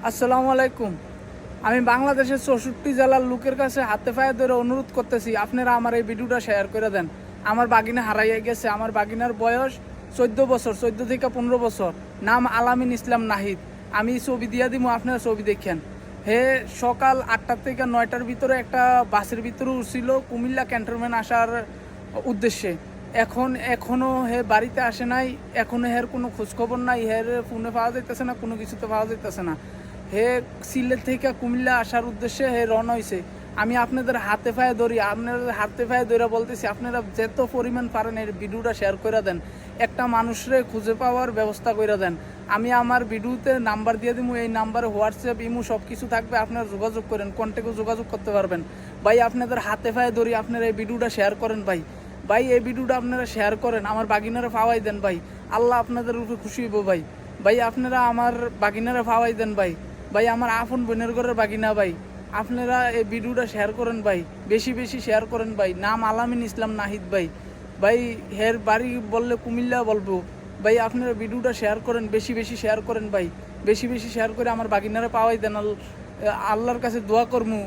আসসালামু আলাইকুম। আমি বাংলাদেশের 64 জেলার লোকের কাছে হাতে পায়ে ধরে অনুরোধ করতেছি, আপনারা আমার এই ভিডিওটা শেয়ার করে দেন। আমার বাগিনা হারাইয়া গেছে। আমার বাগিনার বয়স 14 বছর, 14 থেকে 15 বছর। নাম আলামিন ইসলাম নাহিদ। আমি ছবি দিয়া দিব, আপনারা ছবি দেখেন। হে সকাল 8টা থেকে 9টার ভিতরে একটা বাসের ভিতরে উঠছিল কুমিল্লা ক্যান্টনমেন্ট আসার উদ্দেশ্যে। এখনো হে বাড়িতে আসে নাই। এখনো হের কোনো খোঁজখবর নাই। হের ফোনে পাওয়া যাইতেছে না, কোনো কিছুতে পাওয়া যাইতেছে না। হে সিলেট থেকে কুমিল্লা আসার উদ্দেশ্যে হে রওনা হয়েছে। আমি আপনাদের হাতে পায়ে ধরি, আপনাদের হাতে পায়ে ধরে বলতেছি, আপনারা যত পরিমাণ পারেন এই ভিডিওটা শেয়ার করে দেন। একটা মানুষরে খুঁজে পাওয়ার ব্যবস্থা করে দেন। আমি আমার ভিডিওতে নাম্বার দিয়ে দিব, এই নাম্বারে হোয়াটসঅ্যাপ ইমো সব কিছু থাকবে। আপনারা যোগাযোগ করেন, কন্ট্যাক্টে যোগাযোগ করতে পারবেন। ভাই আপনাদের হাতে পায়ে ধরি, আপনারা এই ভিডিওটা শেয়ার করেন। ভাই এই ভিডিওটা আপনারা শেয়ার করেন, আমার বাগিনারা পাওয়াই দেন ভাই। আল্লাহ আপনাদের উপরে খুশি হইব ভাই আপনারা আমার বাগিনারা পাওয়াই দেন ভাই আমার আপন বোনের ঘরের বাগিনা ভাই। আপনারা এই ভিডিওটা শেয়ার করেন ভাই, বেশি বেশি শেয়ার করেন ভাই। নাম আলামিন ইসলাম নাহিদ ভাই হের বাড়ি বললে কুমিল্লা বলবো। ভাই আপনারা ভিডিওটা শেয়ার করেন, বেশি বেশি শেয়ার করেন ভাই। বেশি বেশি শেয়ার করে আমার বাগিনারা পাওয়াই দেন। আল্লাহর কাছে দোয়া করমু